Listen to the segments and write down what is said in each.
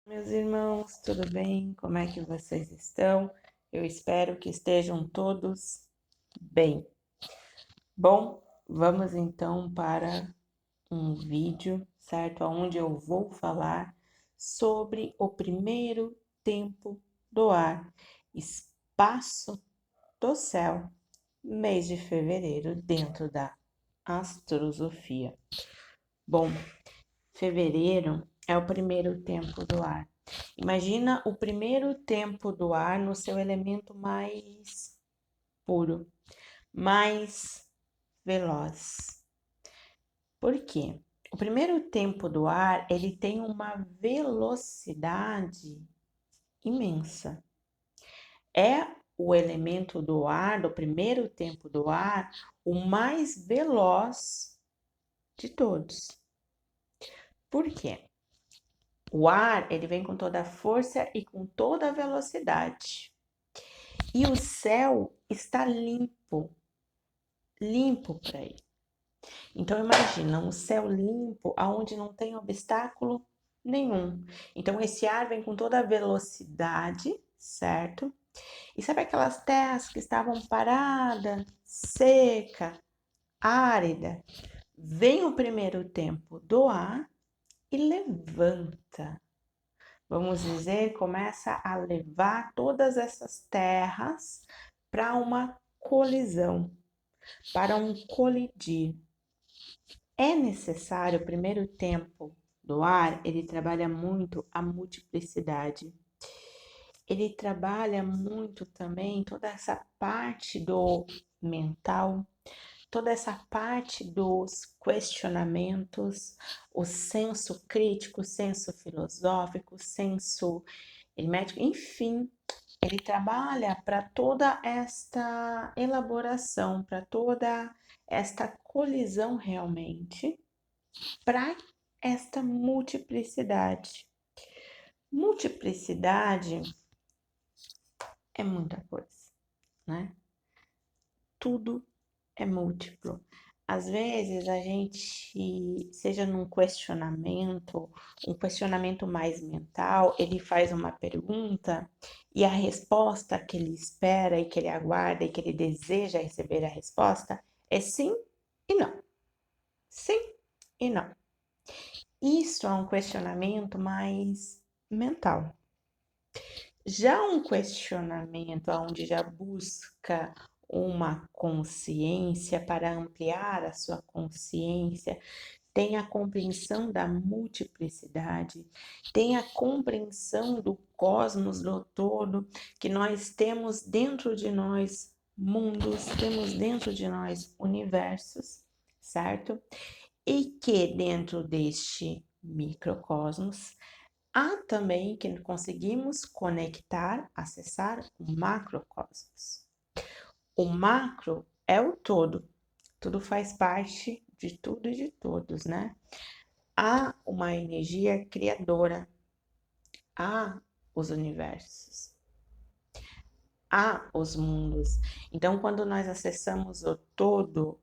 Meus irmãos, tudo bem? Como é que vocês estão? Eu espero que estejam todos bem. Bom, vamos então para um vídeo, certo? Onde eu vou falar sobre o primeiro tempo do ar, espaço do céu, mês de fevereiro, dentro da astrosofia. Bom, fevereiro é o primeiro tempo do ar. Imagina o primeiro tempo do ar no seu elemento mais puro, mais veloz. Por quê? O primeiro tempo do ar, ele tem uma velocidade imensa. É o elemento do ar, do primeiro tempo do ar, o mais veloz de todos. Por quê? O ar, ele vem com toda a força e com toda a velocidade. E o céu está limpo para ele. Então imagina um céu limpo aonde não tem obstáculo nenhum. Então esse ar vem com toda a velocidade, certo? E sabe aquelas terras que estavam paradas, seca, árida? Vem o primeiro tempo do ar e levanta. Vamos dizer, começa a levar todas essas terras para uma colisão, para um colidir. É necessário, o primeiro tempo do ar, ele trabalha muito a multiplicidade. Ele trabalha muito também toda essa parte do mental, toda essa parte dos questionamentos, o senso crítico, o senso filosófico, o senso hermético, enfim, ele trabalha para toda esta elaboração, para toda esta colisão realmente, para esta multiplicidade. Multiplicidade é muita coisa, né? Tudo é múltiplo. Às vezes a gente, seja num questionamento, um questionamento mais mental, ele faz uma pergunta e a resposta que ele espera e que ele aguarda e que ele deseja receber a resposta é sim e não. Sim e não. Isso é um questionamento mais mental. Já um questionamento onde já busca uma consciência para ampliar a sua consciência, tem a compreensão da multiplicidade, tem a compreensão do cosmos do todo, que nós temos dentro de nós mundos, temos dentro de nós universos, certo? E que dentro deste microcosmos há também que conseguimos conectar, acessar o macrocosmos. O macro é o todo, tudo faz parte de tudo e de todos, né? Há uma energia criadora, há os universos, há os mundos. Então, quando nós acessamos o todo,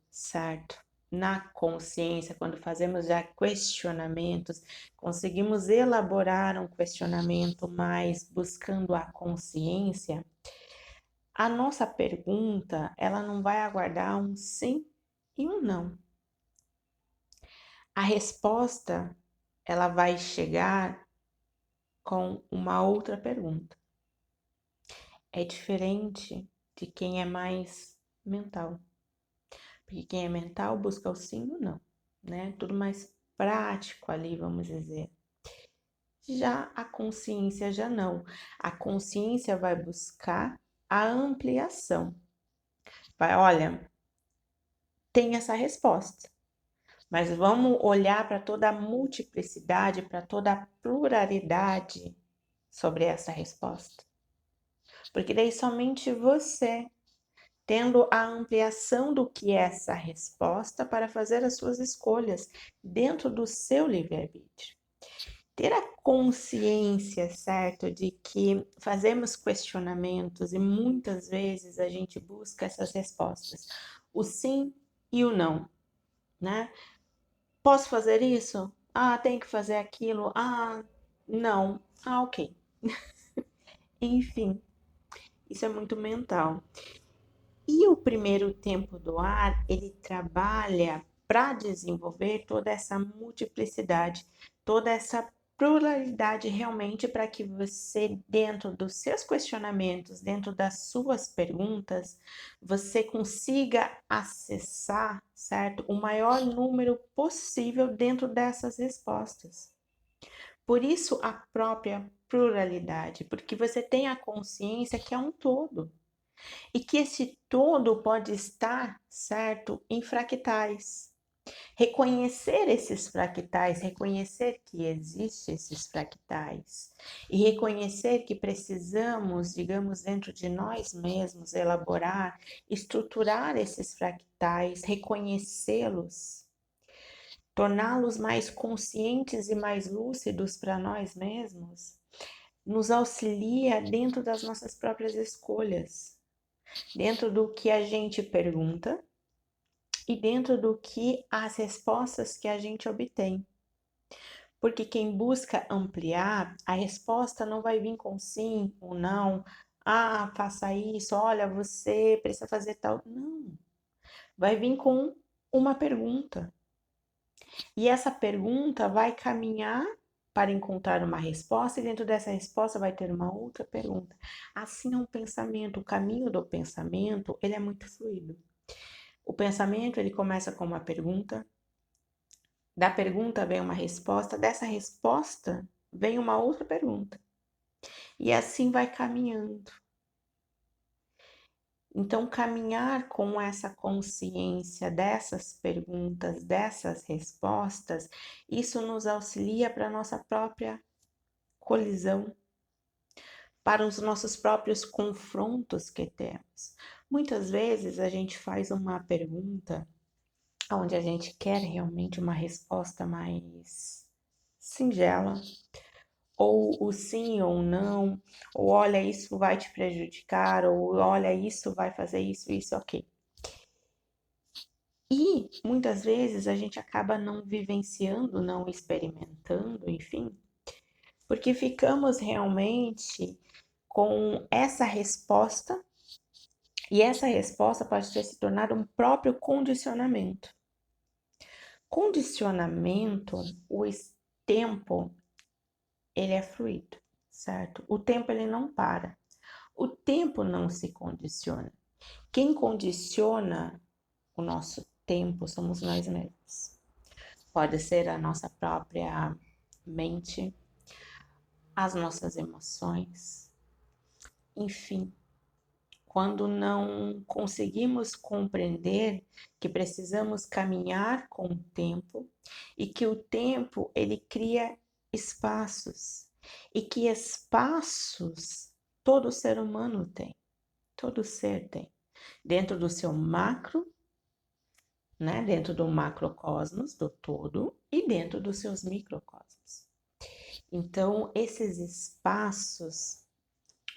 certo? Na consciência, quando fazemos já questionamentos, conseguimos elaborar um questionamento mais buscando a consciência, a nossa pergunta, ela não vai aguardar um sim e um não. A resposta, ela vai chegar com uma outra pergunta. É diferente de quem é mais mental. Porque quem é mental busca o sim ou não, né? Tudo mais prático ali, vamos dizer. Já a consciência já não. A consciência vai buscar a ampliação. Vai, olha, tem essa resposta, mas vamos olhar para toda a multiplicidade, para toda a pluralidade sobre essa resposta. Porque daí somente você, tendo a ampliação do que é essa resposta para fazer as suas escolhas dentro do seu livre-arbítrio. Ter a consciência, certo, de que fazemos questionamentos e muitas vezes a gente busca essas respostas, o sim e o não, né? Posso fazer isso? Ah, tem que fazer aquilo. Ah, Não. Ah, ok. Enfim, isso é muito mental. E o primeiro tempo do ar, ele trabalha para desenvolver toda essa multiplicidade, toda essa pluralidade realmente para que você, dentro dos seus questionamentos, dentro das suas perguntas, você consiga acessar, certo? O maior número possível dentro dessas respostas. Por isso a própria pluralidade, porque você tem a consciência que é um todo. E que esse todo pode estar, certo, em fractais. Reconhecer esses fractais, reconhecer que existem esses fractais e reconhecer que precisamos, digamos, dentro de nós mesmos, elaborar, estruturar esses fractais, reconhecê-los, torná-los mais conscientes e mais lúcidos para nós mesmos, nos auxilia dentro das nossas próprias escolhas, dentro do que a gente pergunta e dentro do que as respostas que a gente obtém. Porque quem busca ampliar, a resposta não vai vir com sim ou não. Ah, faça isso, olha, você precisa fazer tal. Não. Vai vir com uma pergunta. E essa pergunta vai caminhar para encontrar uma resposta, e dentro dessa resposta vai ter uma outra pergunta. Assim é um pensamento, o caminho do pensamento, ele é muito fluido. O pensamento, ele começa com uma pergunta, da pergunta vem uma resposta, dessa resposta vem uma outra pergunta. E assim vai caminhando. Então, caminhar com essa consciência dessas perguntas, dessas respostas, isso nos auxilia para a nossa própria colisão, para os nossos próprios confrontos que temos. Muitas vezes a gente faz uma pergunta onde a gente quer realmente uma resposta mais singela, ou o sim ou não, ou olha, isso vai te prejudicar, ou olha, isso vai fazer isso, ok. E muitas vezes a gente acaba não vivenciando, não experimentando, enfim, porque ficamos realmente com essa resposta, e essa resposta pode ter se tornado um próprio condicionamento. Condicionamento, o tempo, ele é fluido, certo? O tempo, ele não para. O tempo não se condiciona. Quem condiciona o nosso tempo somos nós mesmos. Pode ser a nossa própria mente, as nossas emoções, enfim. Quando não conseguimos compreender que precisamos caminhar com o tempo e que o tempo, ele cria espaços, e que espaços todo ser humano tem, todo ser tem, dentro do seu macro, né, dentro do macrocosmos, do todo, e dentro dos seus microcosmos. Então, esses espaços,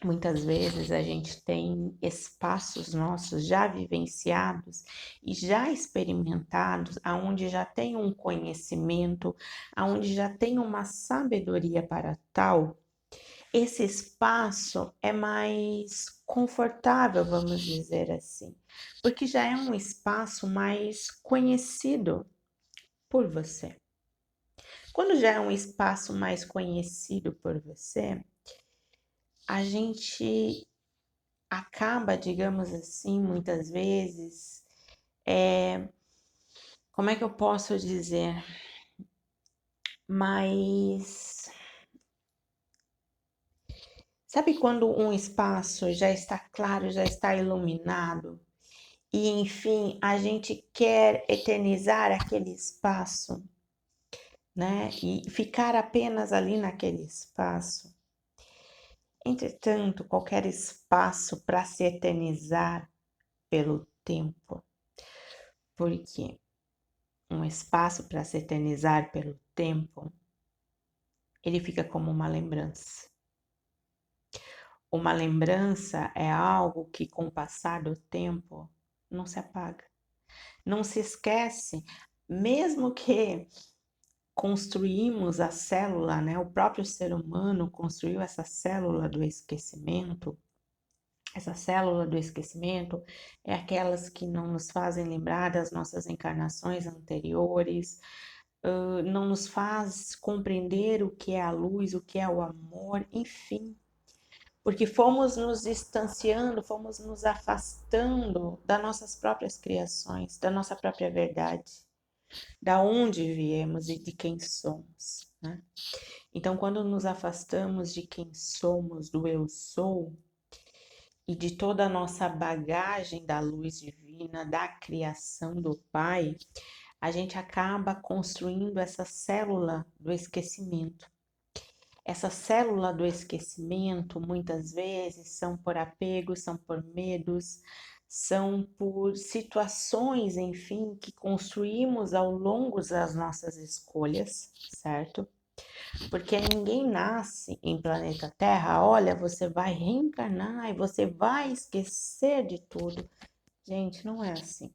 muitas vezes a gente tem espaços nossos já vivenciados e já experimentados, aonde já tem um conhecimento, aonde já tem uma sabedoria para tal. Esse espaço é mais confortável, vamos dizer assim, porque já é um espaço mais conhecido por você. Quando já é um espaço mais conhecido por você, a gente acaba, digamos assim, muitas vezes, como é que eu posso dizer? Mas sabe quando um espaço já está claro, já está iluminado, e enfim, a gente quer eternizar aquele espaço, né? E ficar apenas ali naquele espaço. Entretanto, qualquer espaço para se eternizar pelo tempo, porque um espaço para se eternizar pelo tempo, ele fica como uma lembrança. Uma lembrança é algo que, com o passar do tempo, não se apaga, não se esquece, mesmo que construímos a célula, né? O próprio ser humano construiu essa célula do esquecimento. Essa célula do esquecimento é aquelas que não nos fazem lembrar das nossas encarnações anteriores, não nos faz compreender o que é a luz, o que é o amor, enfim. Porque fomos nos distanciando, fomos nos afastando das nossas próprias criações, da nossa própria verdade, da onde viemos e de quem somos, né? Então, quando nos afastamos de quem somos, do eu sou, e de toda a nossa bagagem da luz divina, da criação do Pai, a gente acaba construindo essa célula do esquecimento. Essa célula do esquecimento, muitas vezes, são por apegos, são por medos, são por situações, enfim, que construímos ao longo das nossas escolhas, certo? Porque ninguém nasce em planeta Terra, olha, você vai reencarnar e você vai esquecer de tudo. Gente, não é assim.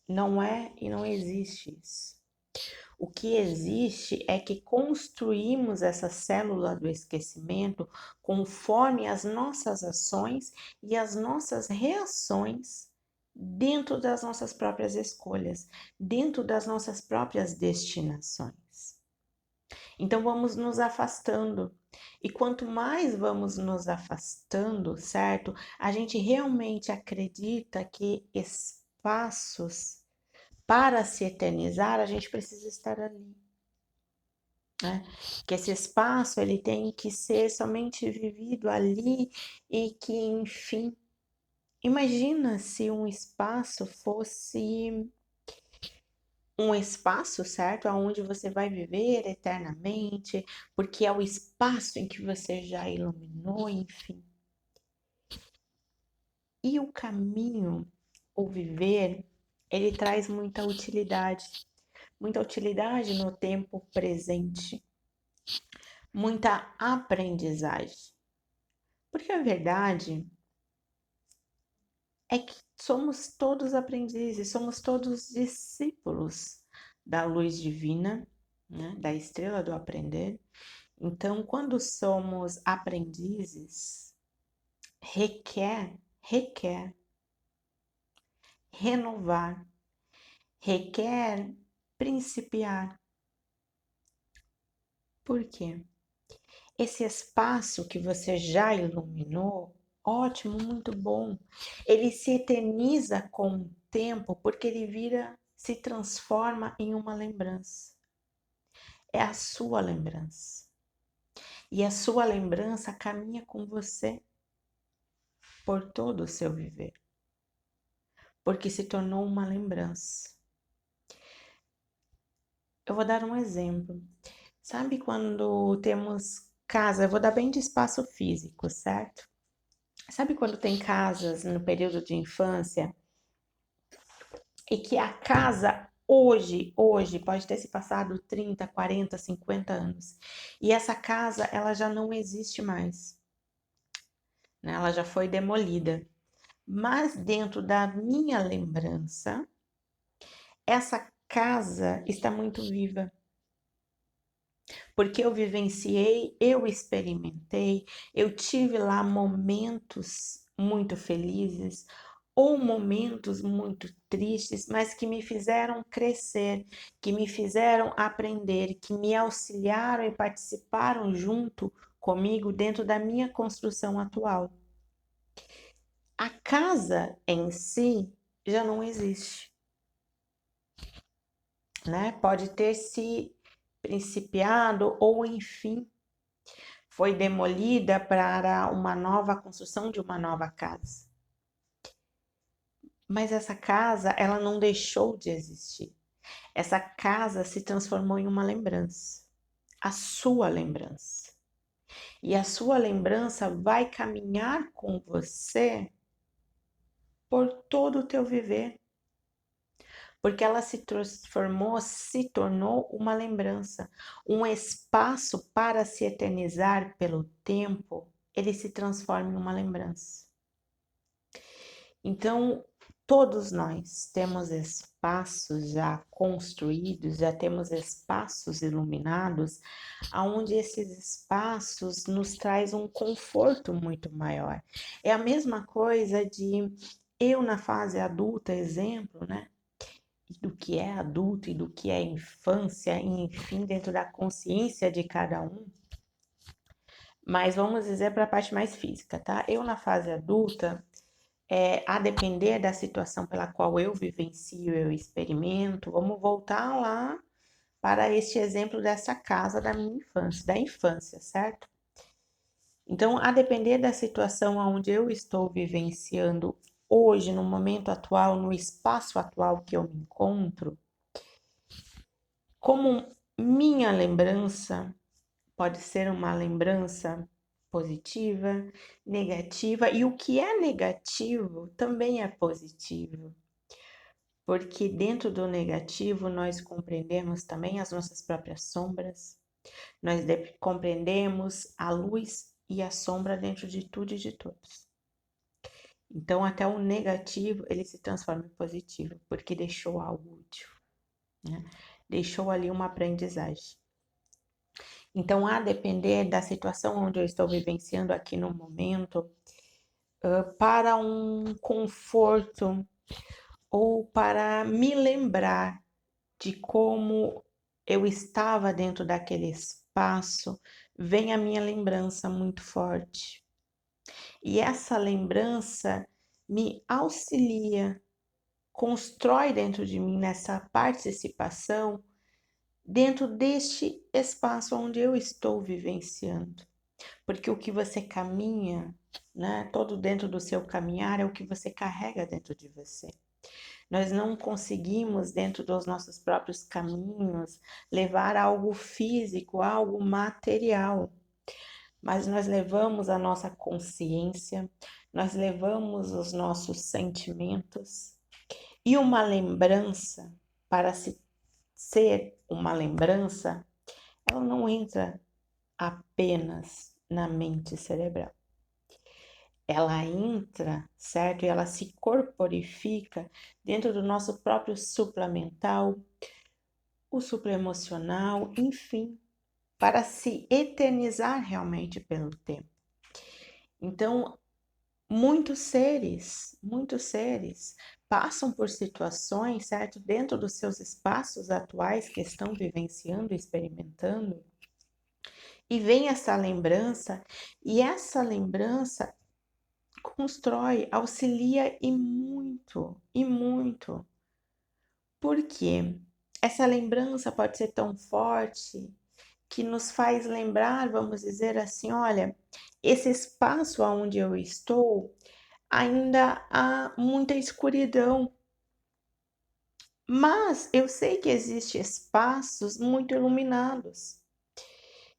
Não é e não existe isso. O que existe é que construímos essa célula do esquecimento conforme as nossas ações e as nossas reações dentro das nossas próprias escolhas, dentro das nossas próprias destinações. Então vamos nos afastando. E quanto mais vamos nos afastando, certo? A gente realmente acredita que espaços para se eternizar, a gente precisa estar ali, né? Que esse espaço ele tem que ser somente vivido ali e que, enfim, imagina se um espaço fosse um espaço, certo? Onde você vai viver eternamente, porque é o espaço em que você já iluminou, enfim. E o caminho, o viver, ele traz muita utilidade no tempo presente, muita aprendizagem. Porque a verdade é que somos todos aprendizes, somos todos discípulos da luz divina, né? Da estrela do aprender. Então, quando somos aprendizes, requer renovar, requer principiar. Por quê? Esse espaço que você já iluminou, ótimo, muito bom. Ele se eterniza com o tempo porque ele se transforma em uma lembrança. É a sua lembrança. E a sua lembrança caminha com você por todo o seu viver. Porque se tornou uma lembrança. Eu vou dar um exemplo. Sabe quando temos casa, eu vou dar bem de espaço físico, certo? Sabe quando tem casas no período de infância e que a casa hoje pode ter se passado 30, 40, 50 anos e essa casa ela já não existe mais, né? Ela já foi demolida. Mas dentro da minha lembrança, essa casa está muito viva. Porque eu vivenciei, eu experimentei, eu tive lá momentos muito felizes ou momentos muito tristes, mas que me fizeram crescer, que me fizeram aprender, que me auxiliaram e participaram junto comigo dentro da minha construção atual. A casa em si já não existe, né? Pode ter se principiado ou enfim foi demolida para uma nova construção de uma nova casa. Mas essa casa, ela não deixou de existir. Essa casa se transformou em uma lembrança, a sua lembrança. E a sua lembrança vai caminhar com você por todo o teu viver. Porque ela se transformou, se tornou uma lembrança, um espaço para se eternizar pelo tempo, ele se transforma em uma lembrança. Então, Todos nós temos espaços já construídos, já temos espaços iluminados, onde esses espaços nos traz um conforto muito maior. É a mesma coisa de eu na fase adulta, exemplo, né? Do que é adulto e do que é infância, enfim, dentro da consciência de cada um. Mas vamos dizer para a parte mais física, tá? Eu na fase adulta, a depender da situação pela qual eu vivencio, eu experimento, vamos voltar lá para este exemplo dessa casa da minha infância, da infância, certo? Então, a depender da situação onde eu estou vivenciando hoje, no momento atual, no espaço atual que eu me encontro, como minha lembrança pode ser uma lembrança positiva, negativa, e o que é negativo também é positivo. Porque dentro do negativo nós compreendemos também as nossas próprias sombras, nós compreendemos a luz e a sombra dentro de tudo e de todos. Então até o negativo ele se transforma em positivo, porque deixou algo útil, né? Deixou ali uma aprendizagem. Então, a depender da situação onde eu estou vivenciando aqui no momento, para um conforto ou para me lembrar de como eu estava dentro daquele espaço, vem a minha lembrança muito forte. E essa lembrança me auxilia, constrói dentro de mim, nessa participação, dentro deste espaço onde eu estou vivenciando. Porque o que você caminha, né, todo dentro do seu caminhar é o que você carrega dentro de você. Nós não conseguimos, dentro dos nossos próprios caminhos, levar algo físico, algo material, mas nós levamos a nossa consciência, nós levamos os nossos sentimentos e uma lembrança, para ser uma lembrança, ela não entra apenas na mente cerebral. Ela entra, certo? E ela se corporifica dentro do nosso próprio supramental, o supraemocional, enfim, para se eternizar realmente pelo tempo. Então, muitos seres passam por situações, certo? Dentro dos seus espaços atuais que estão vivenciando, experimentando, e vem essa lembrança, e essa lembrança constrói, auxilia e muito, e muito. Por quê? Essa lembrança pode ser tão forte que nos faz lembrar, vamos dizer assim, olha, esse espaço onde eu estou, ainda há muita escuridão. Mas eu sei que existem espaços muito iluminados.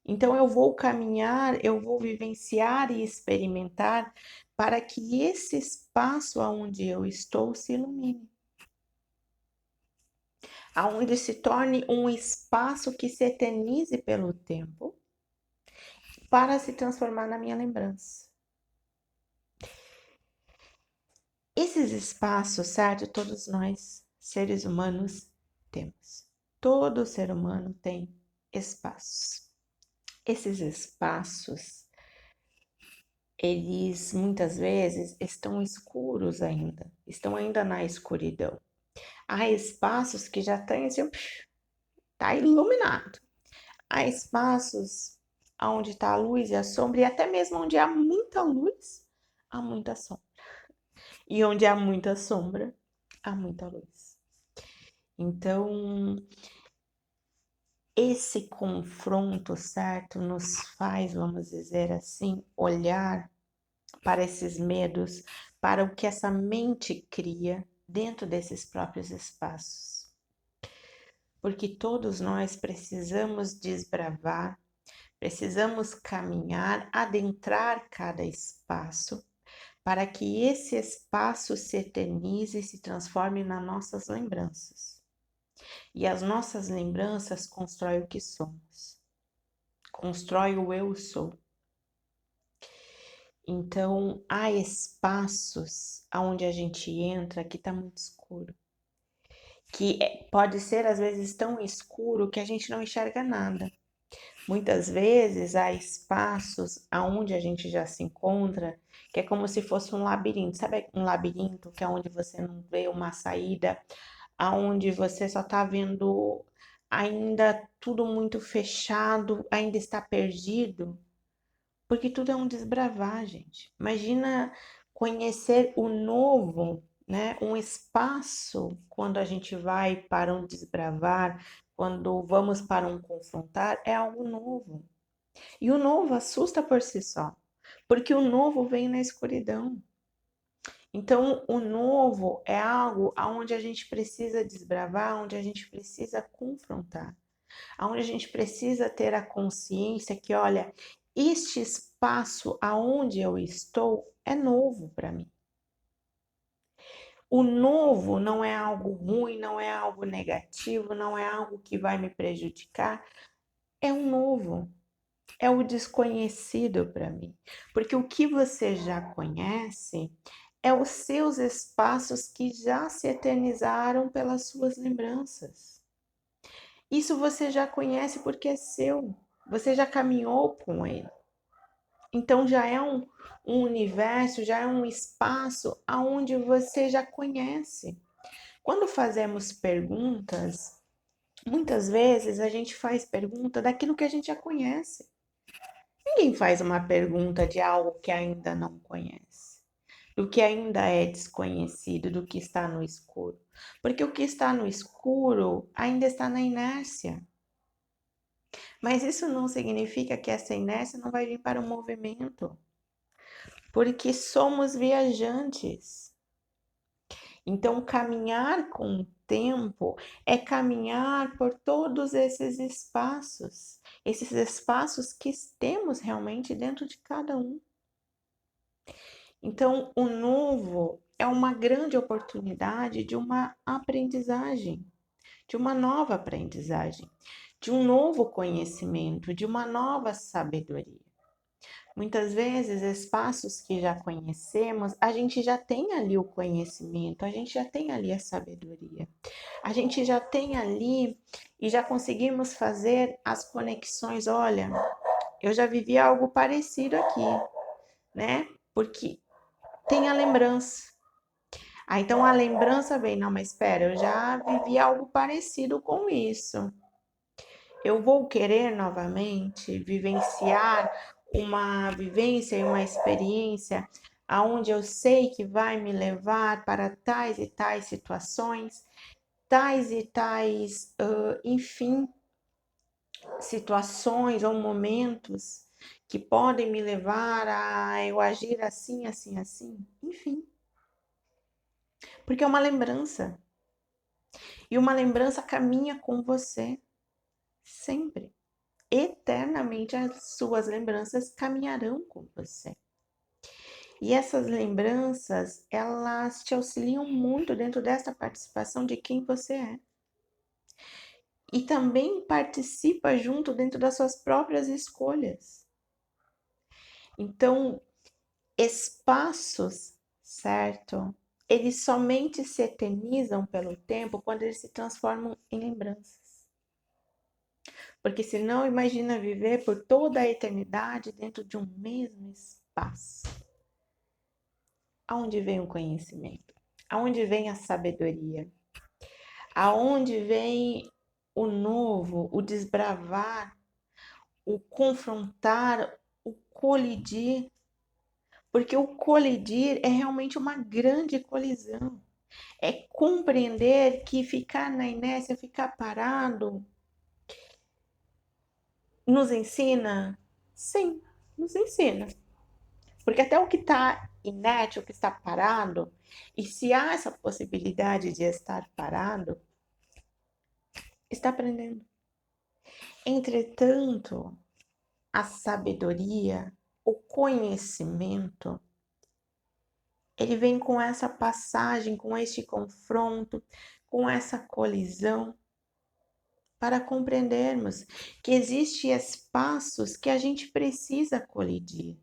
Então eu vou caminhar, eu vou vivenciar e experimentar para que esse espaço onde eu estou se ilumine. Aonde se torne um espaço que se eternize pelo tempo para se transformar na minha lembrança. Esses espaços, certo? Todos nós, seres humanos, temos. Todo ser humano tem espaços. Esses espaços, eles muitas vezes estão escuros ainda, estão ainda na escuridão. Há espaços que já estão assim, tá iluminado. Há espaços onde está a luz e a sombra, e até mesmo onde há muita luz, há muita sombra. E onde há muita sombra, há muita luz. Então, esse confronto, certo, nos faz, vamos dizer assim, olhar para esses medos, para o que essa mente cria dentro desses próprios espaços. Porque todos nós precisamos desbravar, precisamos caminhar, adentrar cada espaço, para que esse espaço se eternize e se transforme nas nossas lembranças. E as nossas lembranças constroem o que somos, constrói o eu sou. Então, há espaços aonde a gente entra que está muito escuro, que pode ser às vezes tão escuro que a gente não enxerga nada. Muitas vezes há espaços aonde a gente já se encontra, que é como se fosse um labirinto. Sabe um labirinto que é onde você não vê uma saída, aonde você só está vendo ainda tudo muito fechado, ainda está perdido? Porque tudo é um desbravar, gente. Imagina conhecer o novo, né? Um espaço quando a gente vai para um desbravar, quando vamos para um confrontar, é algo novo. E o novo assusta por si só, porque o novo vem na escuridão. Então, o novo é algo aonde a gente precisa desbravar, onde a gente precisa confrontar, aonde a gente precisa ter a consciência que, olha, este espaço aonde eu estou é novo para mim. O novo não é algo ruim, não é algo negativo, não é algo que vai me prejudicar. É um novo, é o desconhecido para mim. Porque o que você já conhece é os seus espaços que já se eternizaram pelas suas lembranças. Isso você já conhece porque é seu. Você já caminhou com ele. Então já é um universo, já é um espaço aonde você já conhece. Quando fazemos perguntas, muitas vezes a gente faz pergunta daquilo que a gente já conhece. Ninguém faz uma pergunta de algo que ainda não conhece, do que ainda é desconhecido, do que está no escuro. Porque o que está no escuro ainda está na inércia. Mas isso não significa que essa inércia não vai vir para o movimento, porque somos viajantes. Então, caminhar com o tempo é caminhar por todos esses espaços que temos realmente dentro de cada um. Então, o novo é uma grande oportunidade de uma aprendizagem, de uma nova aprendizagem, de um novo conhecimento, de uma nova sabedoria. Muitas vezes, espaços que já conhecemos, a gente já tem ali o conhecimento, a gente já tem ali a sabedoria, a gente já tem ali e já conseguimos fazer as conexões. Olha, eu já vivi algo parecido aqui, né? Porque tem a lembrança. Então a lembrança vem, não, mas espera, eu já vivi algo parecido com isso. Eu vou querer novamente vivenciar uma vivência e uma experiência aonde eu sei que vai me levar para tais e tais situações, tais e tais, enfim, situações ou momentos que podem me levar a eu agir assim, assim, assim, enfim. Porque é uma lembrança. E uma lembrança caminha com você sempre. Eternamente as suas lembranças caminharão com você. E essas lembranças, elas te auxiliam muito dentro dessa participação de quem você é. E também participa junto dentro das suas próprias escolhas. Então, espaços, certo? Eles somente se eternizam pelo tempo quando eles se transformam em lembranças. Porque senão imagina viver por toda a eternidade dentro de um mesmo espaço. Aonde vem o conhecimento? Aonde vem a sabedoria? Aonde vem o novo, o desbravar, o confrontar, o colidir? Porque o colidir é realmente uma grande colisão. É compreender que ficar na inércia, ficar parado, nos ensina? Sim, nos ensina. Porque até o que está inerte, o que está parado, e se há essa possibilidade de estar parado, está aprendendo. Entretanto, a sabedoria, o conhecimento, ele vem com essa passagem, com este confronto, com essa colisão, para compreendermos que existem espaços que a gente precisa colidir.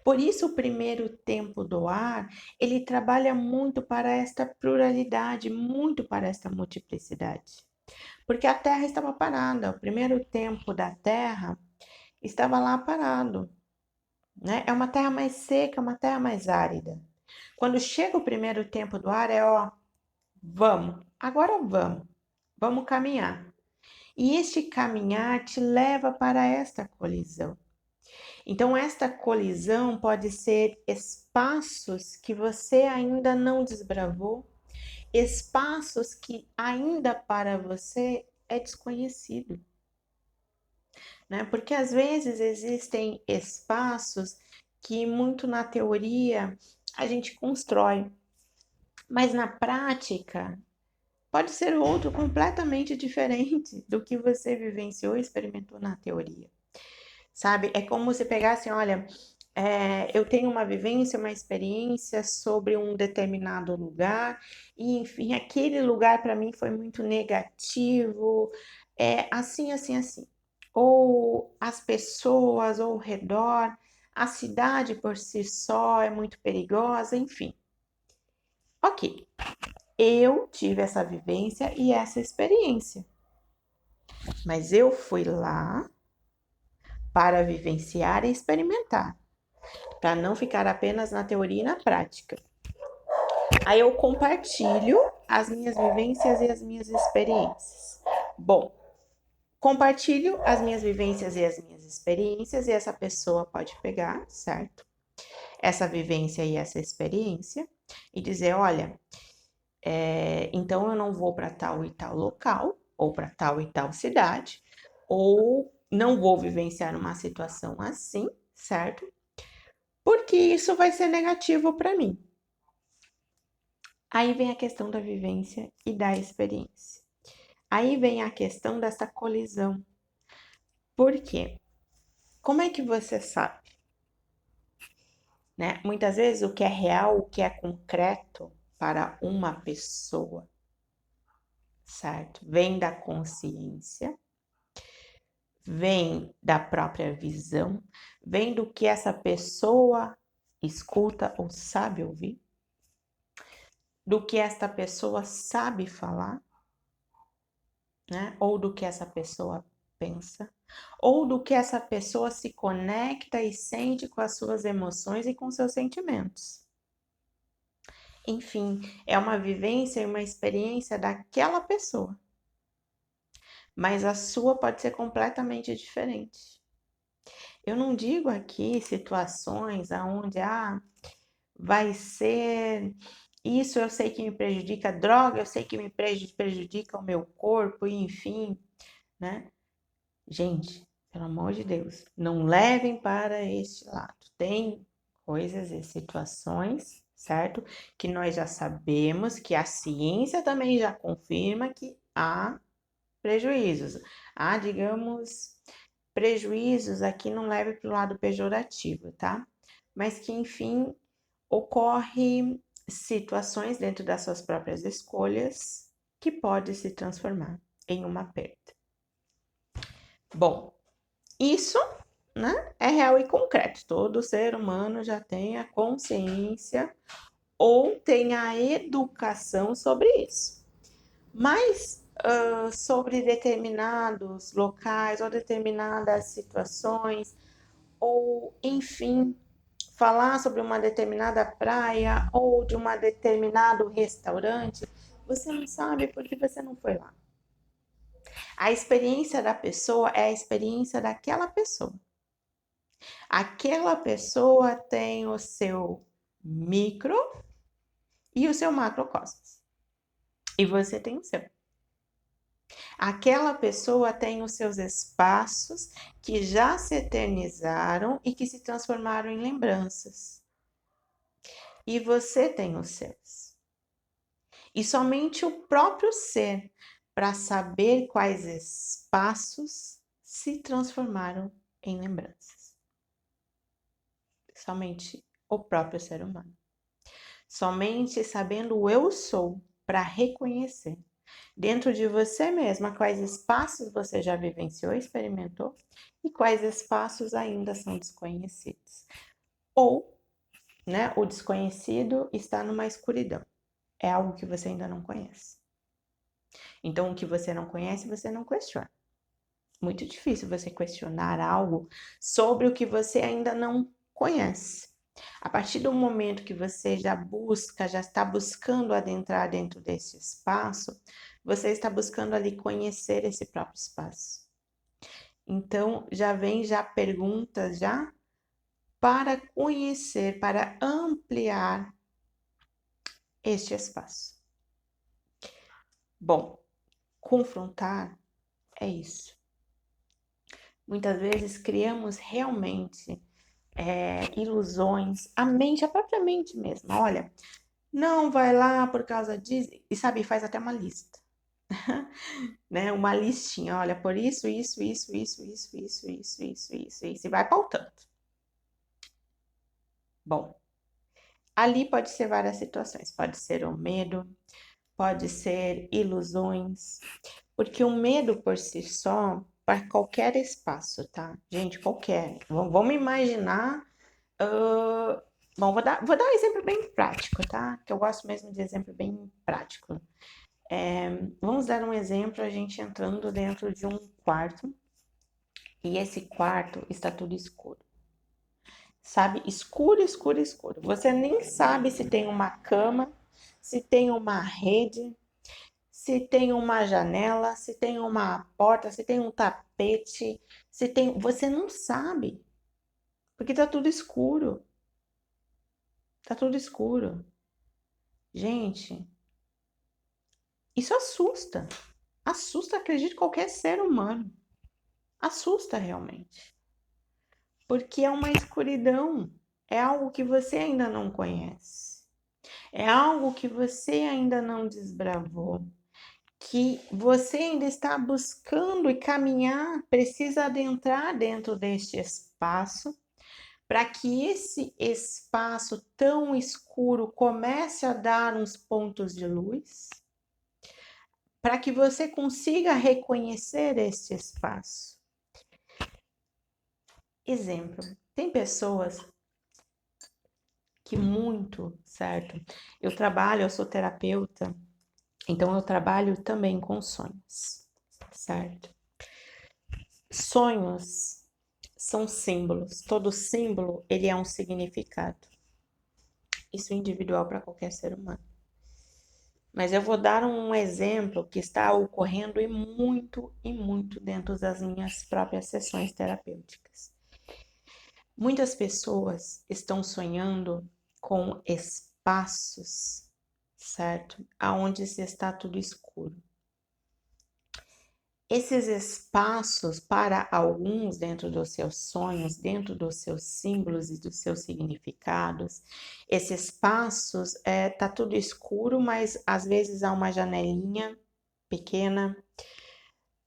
Por isso, o primeiro tempo do ar, ele trabalha muito para esta pluralidade, muito para esta multiplicidade. Porque a Terra estava parada, o primeiro tempo da Terra estava lá parado, né? É uma terra mais seca, uma terra mais árida. Quando chega o primeiro tempo do ar, vamos, agora vamos caminhar. E este caminhar te leva para esta colisão. Então, esta colisão pode ser espaços que você ainda não desbravou, espaços que ainda para você é desconhecido, né? Porque às vezes existem espaços que muito na teoria a gente constrói, mas na prática pode ser outro completamente diferente do que você vivenciou e experimentou na teoria. Sabe? É como se pegasse, olha, eu tenho uma vivência, uma experiência sobre um determinado lugar, e enfim, aquele lugar para mim foi muito negativo, assim, assim, assim. Ou as pessoas ao redor, a cidade por si só é muito perigosa, enfim. Ok, eu tive essa vivência e essa experiência, mas eu fui lá para vivenciar e experimentar, para não ficar apenas na teoria e na prática. Aí eu compartilho as minhas vivências e as minhas experiências. Bom, compartilho as minhas vivências e as minhas experiências e essa pessoa pode pegar, certo? Essa vivência e essa experiência e dizer, olha, então eu não vou para tal e tal local, ou para tal e tal cidade, ou não vou vivenciar uma situação assim, certo? Porque isso vai ser negativo para mim. Aí vem a questão da vivência e da experiência. Aí vem a questão dessa colisão. Por quê? Como é que você sabe? Né? Muitas vezes o que é real, o que é concreto para uma pessoa, certo? Vem da consciência, vem da própria visão, vem do que essa pessoa escuta ou sabe ouvir, do que esta pessoa sabe falar, né? Ou do que essa pessoa pensa, ou do que essa pessoa se conecta e sente com as suas emoções e com seus sentimentos. Enfim, é uma vivência e uma experiência daquela pessoa. Mas a sua pode ser completamente diferente. Eu não digo aqui situações onde vai ser isso, eu sei que me prejudica, droga, eu sei que me prejudica o meu corpo, enfim, né? Gente, pelo amor de Deus, não levem para este lado. Tem coisas e situações, certo? Que nós já sabemos, que a ciência também já confirma que há prejuízos. Há, digamos, prejuízos aqui não leve para o lado pejorativo, tá? Mas que, enfim, ocorre situações dentro das suas próprias escolhas que pode se transformar em uma perda. Bom, isso, né, é real e concreto. Todo ser humano já tem a consciência ou tem a educação sobre isso. Mas sobre determinados locais ou determinadas situações, ou enfim, falar sobre uma determinada praia ou de um determinado restaurante, você não sabe porque você não foi lá. A experiência da pessoa é a experiência daquela pessoa. Aquela pessoa tem o seu micro e o seu macrocosmos. E você tem o seu. Aquela pessoa tem os seus espaços que já se eternizaram e que se transformaram em lembranças. E você tem os seus. E somente o próprio ser para saber quais espaços se transformaram em lembranças. Somente o próprio ser humano. Somente sabendo o eu sou para reconhecer dentro de você mesma quais espaços você já vivenciou, experimentou e quais espaços ainda são desconhecidos. ou, né, o desconhecido está numa escuridão. É algo que você ainda não conhece. Então, o que você não conhece, você não questiona. Muito difícil você questionar algo sobre o que você ainda não conhece. A partir do momento que você já está buscando adentrar dentro desse espaço, você está buscando ali conhecer esse próprio espaço. Então, já vem perguntas para conhecer, para ampliar este espaço. Bom, confrontar é isso. Muitas vezes criamos realmente ilusões, a própria mente mesmo. Olha, não vai lá por causa disso, e sabe, faz até uma lista, né? Uma listinha, olha, por isso, e vai pautando. Bom, ali pode ser várias situações, pode ser o medo, pode ser ilusões, porque o medo por si só, para qualquer espaço, tá? Gente, qualquer. Vamos imaginar. Bom, vou dar um exemplo bem prático, tá? Que eu gosto mesmo de exemplo bem prático. Vamos dar um exemplo, a gente entrando dentro de um quarto e esse quarto está tudo escuro. Sabe? Escuro, escuro, escuro. Você nem sabe se tem uma cama, se tem uma rede, se tem uma janela, se tem uma porta, se tem um tapete, se tem. Você não sabe, porque tá tudo escuro. Tá tudo escuro. Gente, isso assusta. Assusta, acredito, qualquer ser humano. Assusta realmente. Porque é uma escuridão. É algo que você ainda não conhece. É algo que você ainda não desbravou. Que você ainda está buscando e caminhar, precisa adentrar dentro deste espaço, para que esse espaço tão escuro comece a dar uns pontos de luz, para que você consiga reconhecer este espaço. Exemplo, tem pessoas que certo? Eu sou terapeuta, então eu trabalho também com sonhos, certo? Sonhos são símbolos, todo símbolo ele é um significado. Isso é individual para qualquer ser humano. Mas eu vou dar um exemplo que está ocorrendo e muito dentro das minhas próprias sessões terapêuticas. Muitas pessoas estão sonhando com espaços, certo? Aonde se está tudo escuro. Esses espaços, para alguns, dentro dos seus sonhos, dentro dos seus símbolos e dos seus significados, esses espaços tá tudo escuro, mas às vezes há uma janelinha pequena,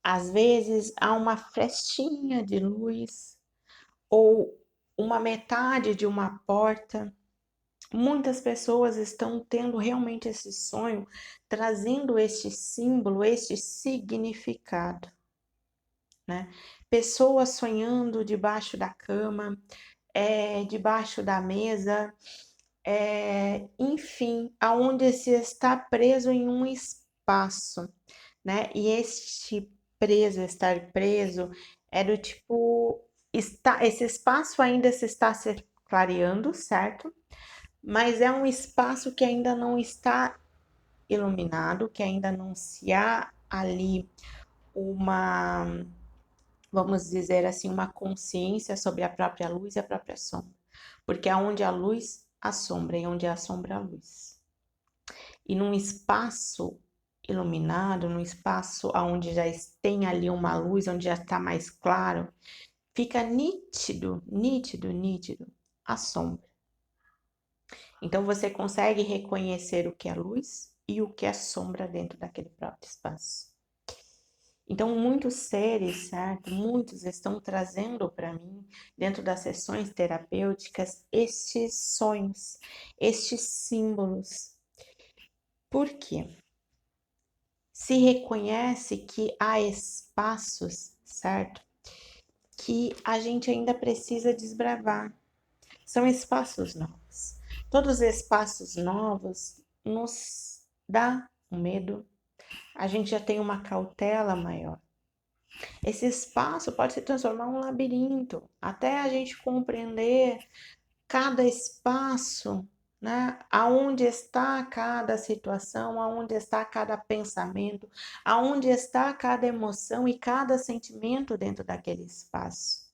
às vezes há uma frestinha de luz ou uma metade de uma porta. Muitas pessoas estão tendo realmente esse sonho, trazendo este símbolo, este significado, né? Pessoas sonhando debaixo da cama, debaixo da mesa, enfim, aonde se está preso em um espaço, né? E estar preso, é do tipo, esse espaço ainda se está se clareando, certo? Mas é um espaço que ainda não está iluminado, que ainda não se há ali uma, vamos dizer assim, uma consciência sobre a própria luz e a própria sombra. Porque aonde há luz, há sombra, e onde há sombra, há luz. E num espaço iluminado, num espaço onde já tem ali uma luz, onde já está mais claro, fica nítido a sombra. Então você consegue reconhecer o que é luz e o que é sombra dentro daquele próprio espaço. Então muitos seres, certo? Muitos estão trazendo para mim, dentro das sessões terapêuticas, estes sonhos, estes símbolos. Por quê? Se reconhece que há espaços, certo? Que a gente ainda precisa desbravar. São espaços novos. Todos os espaços novos nos dá um medo, a gente já tem uma cautela maior. Esse espaço pode se transformar em um labirinto, até a gente compreender cada espaço, né? Aonde está cada situação, aonde está cada pensamento, aonde está cada emoção e cada sentimento dentro daquele espaço.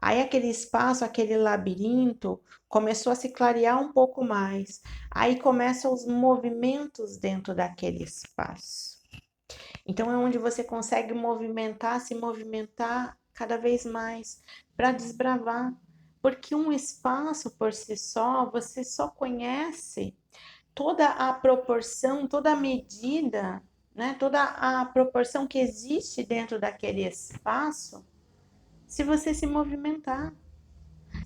Aí aquele espaço, aquele labirinto, começou a se clarear um pouco mais. Aí começam os movimentos dentro daquele espaço. Então é onde você consegue movimentar, se movimentar cada vez mais para desbravar. Porque um espaço por si só, você só conhece toda a proporção, toda a medida, né? Toda a proporção que existe dentro daquele espaço, se você se movimentar.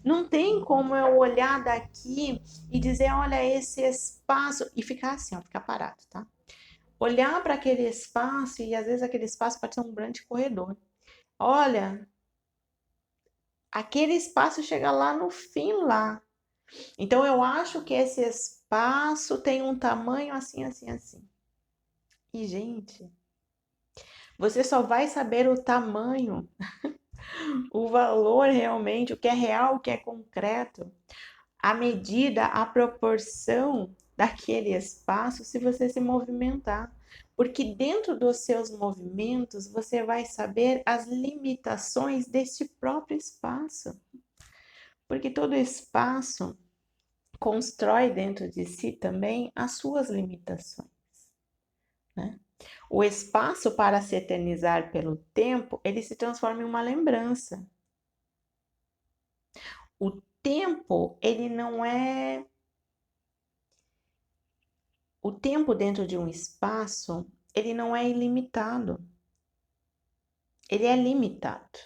Não tem como eu olhar daqui e dizer, olha, esse espaço, e ficar assim, ó, ficar parado, tá? Olhar para aquele espaço, e às vezes aquele espaço pode ser um grande corredor. Olha, aquele espaço chega lá no fim lá. Então eu acho que esse espaço tem um tamanho assim, assim, assim. E, gente, você só vai saber o tamanho, o valor realmente, o que é real, o que é concreto, a medida, a proporção daquele espaço se você se movimentar. Porque dentro dos seus movimentos você vai saber as limitações deste próprio espaço. Porque todo espaço constrói dentro de si também as suas limitações, né? O espaço, para se eternizar pelo tempo, ele se transforma em uma lembrança. O tempo, ele não é... O tempo dentro de um espaço, ele não é ilimitado. Ele é limitado.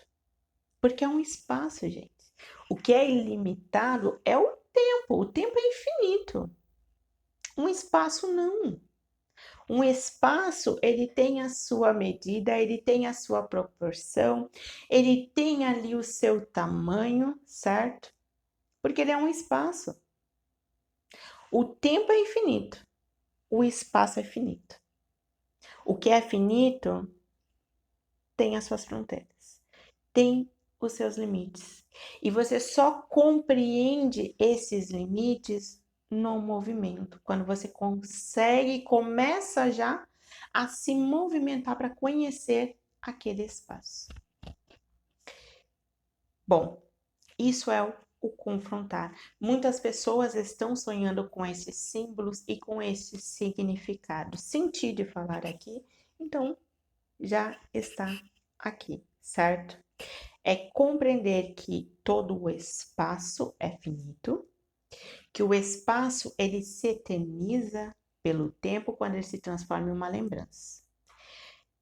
Porque é um espaço, gente. O que é ilimitado é o tempo. O tempo é infinito. Um espaço não. Um espaço, ele tem a sua medida, ele tem a sua proporção, ele tem ali o seu tamanho, certo? Porque ele é um espaço. O tempo é infinito, o espaço é finito. O que é finito tem as suas fronteiras, tem os seus limites. E você só compreende esses limites no movimento, quando você consegue, começa já a se movimentar para conhecer aquele espaço. Bom, isso é o confrontar. Muitas pessoas estão sonhando com esses símbolos e com esses significados. Senti de falar aqui, então já está aqui, certo? É compreender que todo o espaço é finito, que o espaço ele se eterniza pelo tempo quando ele se transforma em uma lembrança.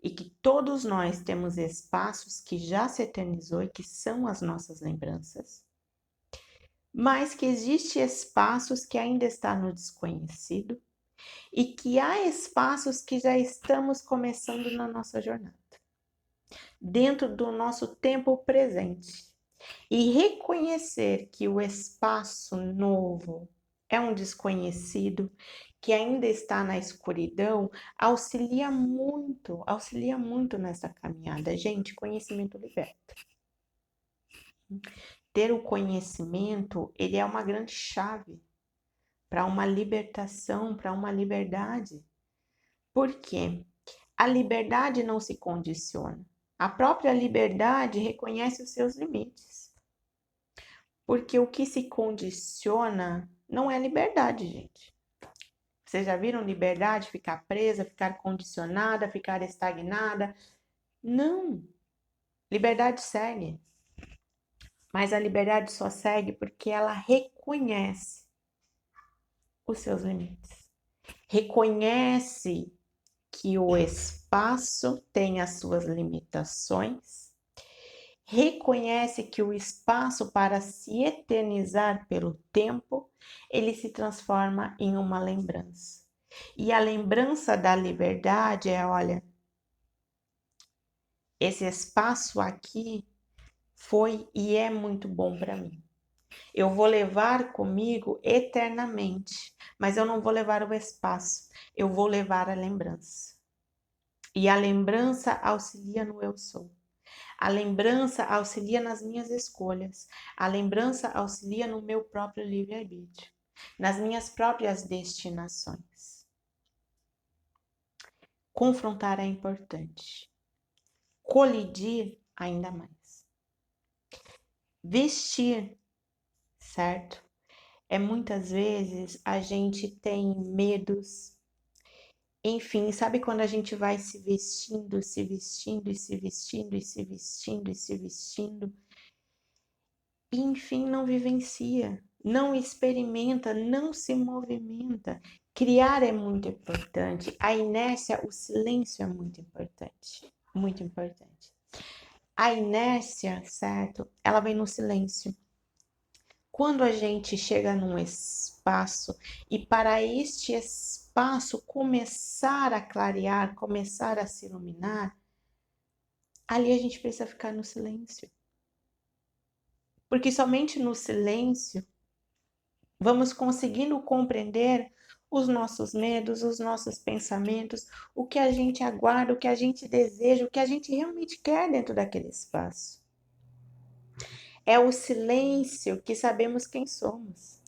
E que todos nós temos espaços que já se eternizou e que são as nossas lembranças, mas que existem espaços que ainda estão no desconhecido e que há espaços que já estamos começando na nossa jornada, dentro do nosso tempo presente. E reconhecer que o espaço novo é um desconhecido, que ainda está na escuridão, auxilia muito nessa caminhada. Gente, conhecimento liberta. Ter o conhecimento, ele é uma grande chave para uma libertação, para uma liberdade. Por quê? A liberdade não se condiciona. A própria liberdade reconhece os seus limites. Porque o que se condiciona não é liberdade, gente. Vocês já viram liberdade ficar presa, ficar condicionada, ficar estagnada? Não. Liberdade segue. Mas a liberdade só segue porque ela reconhece os seus limites. Reconhece que o espaço tem as suas limitações. Reconhece que o espaço, para se eternizar pelo tempo, ele se transforma em uma lembrança. E a lembrança da liberdade é, olha, esse espaço aqui foi e é muito bom para mim. Eu vou levar comigo eternamente, mas eu não vou levar o espaço, eu vou levar a lembrança. E a lembrança auxilia no eu sou. A lembrança auxilia nas minhas escolhas. A lembrança auxilia no meu próprio livre-arbítrio, nas minhas próprias destinações. Confrontar é importante. Colidir, ainda mais. Vestir, certo? Muitas vezes a gente tem medos. Enfim, sabe quando a gente vai se vestindo, se vestindo e se vestindo e se vestindo e se vestindo? E, enfim, não vivencia, não experimenta, não se movimenta. Criar é muito importante. A inércia, o silêncio é muito importante. Muito importante. A inércia, certo? Ela vem no silêncio. Quando a gente chega num espaço e para este espaço começar a clarear, começar a se iluminar, ali a gente precisa ficar no silêncio. Porque somente no silêncio vamos conseguindo compreender os nossos medos, os nossos pensamentos, o que a gente aguarda, o que a gente deseja, o que a gente realmente quer dentro daquele espaço. É o silêncio que sabemos quem somos.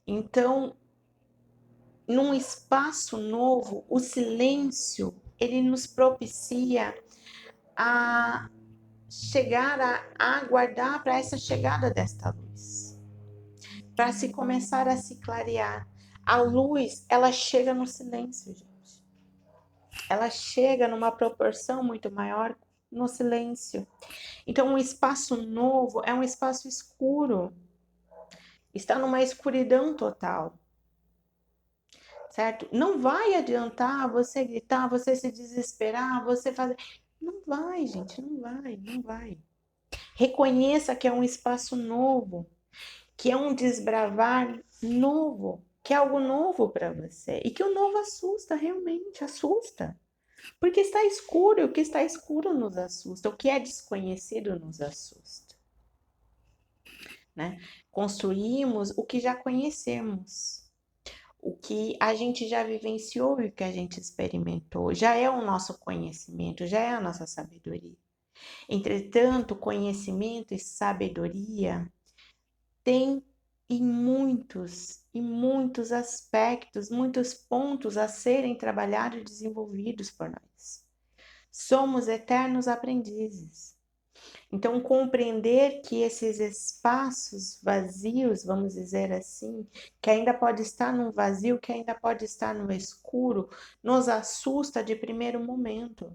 Então, num espaço novo, o silêncio, ele nos propicia a chegar a aguardar para essa chegada desta luz, para se começar a se clarear. A luz, ela chega no silêncio, gente. Ela chega numa proporção muito maior no silêncio. Então, um espaço novo é um espaço escuro. Está numa escuridão total. Certo? Não vai adiantar você gritar, você se desesperar, você fazer. Não vai, gente, não vai, não vai. Reconheça que é um espaço novo, que é um desbravar novo, que é algo novo para você. E que o novo assusta, realmente assusta. Porque está escuro, e o que está escuro nos assusta, o que é desconhecido nos assusta. Né? Construímos o que já conhecemos. O que a gente já vivenciou e o que a gente experimentou já é o nosso conhecimento, já é a nossa sabedoria. Entretanto, conhecimento e sabedoria têm muitos aspectos, muitos pontos a serem trabalhados e desenvolvidos por nós. Somos eternos aprendizes. Então, compreender que esses espaços vazios, vamos dizer assim, que ainda pode estar num vazio, que ainda pode estar no escuro, nos assusta de primeiro momento,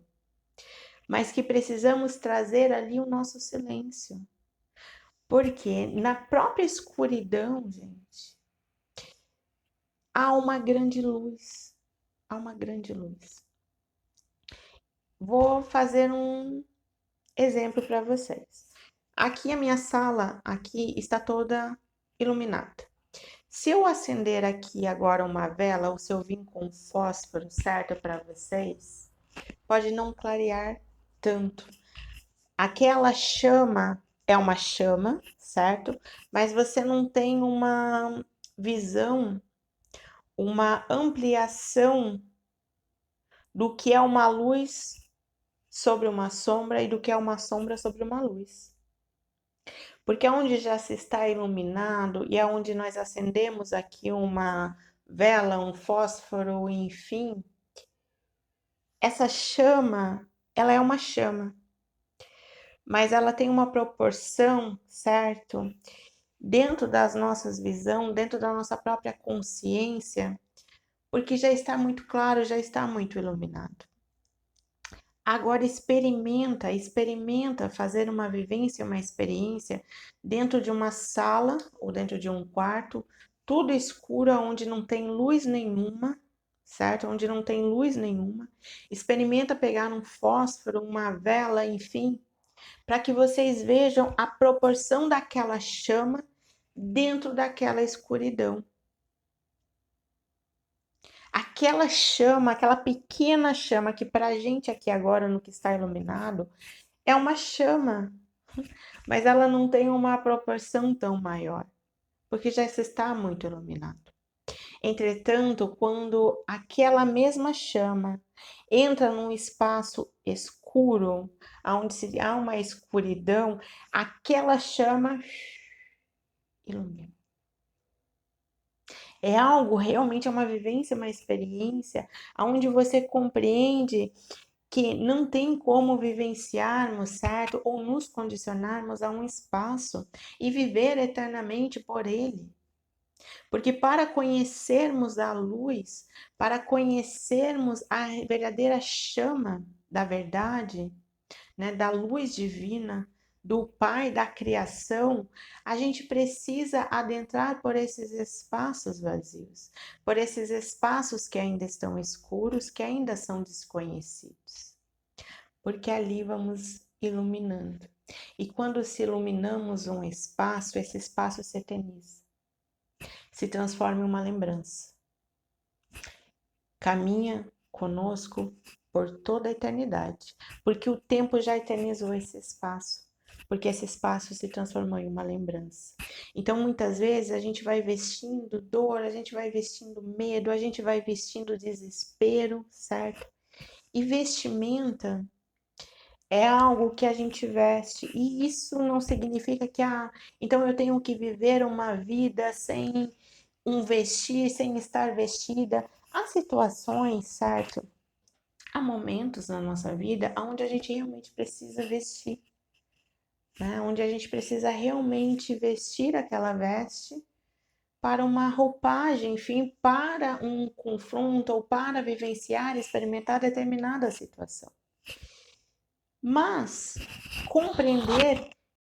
mas que precisamos trazer ali o nosso silêncio. Porque na própria escuridão, gente, há uma grande luz. Há uma grande luz. Vou fazer um exemplo para vocês. Aqui a minha sala aqui está toda iluminada. Se eu acender aqui agora uma vela, ou se eu vir com fósforo, certo, para vocês, pode não clarear tanto. Aquela chama é uma chama, certo? Mas você não tem uma visão, uma ampliação do que é uma luz sobre uma sombra e do que é uma sombra sobre uma luz. Porque onde já se está iluminado e aonde nós acendemos aqui uma vela, um fósforo, enfim, essa chama, ela é uma chama, mas ela tem uma proporção, certo? Dentro das nossas visões, dentro da nossa própria consciência, porque já está muito claro, já está muito iluminado. Agora experimenta fazer uma vivência, uma experiência dentro de uma sala ou dentro de um quarto, tudo escuro, onde não tem luz nenhuma, certo? Onde não tem luz nenhuma. Experimenta pegar um fósforo, uma vela, enfim, para que vocês vejam a proporção daquela chama dentro daquela escuridão. Aquela chama, aquela pequena chama que para a gente aqui agora no que está iluminado, é uma chama, mas ela não tem uma proporção tão maior, porque já se está muito iluminado. Entretanto, quando aquela mesma chama entra num espaço escuro, onde há uma escuridão, aquela chama ilumina. É algo realmente, é uma vivência, uma experiência, onde você compreende que não tem como vivenciarmos, certo? Ou nos condicionarmos a um espaço e viver eternamente por ele. Porque para conhecermos a luz, para conhecermos a verdadeira chama da verdade, né, da luz divina, do Pai da criação, a gente precisa adentrar por esses espaços vazios, por esses espaços que ainda estão escuros, que ainda são desconhecidos. Porque ali vamos iluminando. E quando se iluminamos um espaço, esse espaço se eterniza, se transforma em uma lembrança. Caminha conosco por toda a eternidade, porque o tempo já eternizou esse espaço, porque esse espaço se transformou em uma lembrança. Então, muitas vezes, a gente vai vestindo dor, a gente vai vestindo medo, a gente vai vestindo desespero, certo? E vestimenta é algo que a gente veste, e isso não significa que, então eu tenho que viver uma vida sem um vestir, sem estar vestida. Há situações, certo? Há momentos na nossa vida onde a gente realmente precisa vestir, né? Onde a gente precisa realmente vestir aquela veste para uma roupagem, enfim, para um confronto ou para vivenciar, experimentar determinada situação. Mas compreender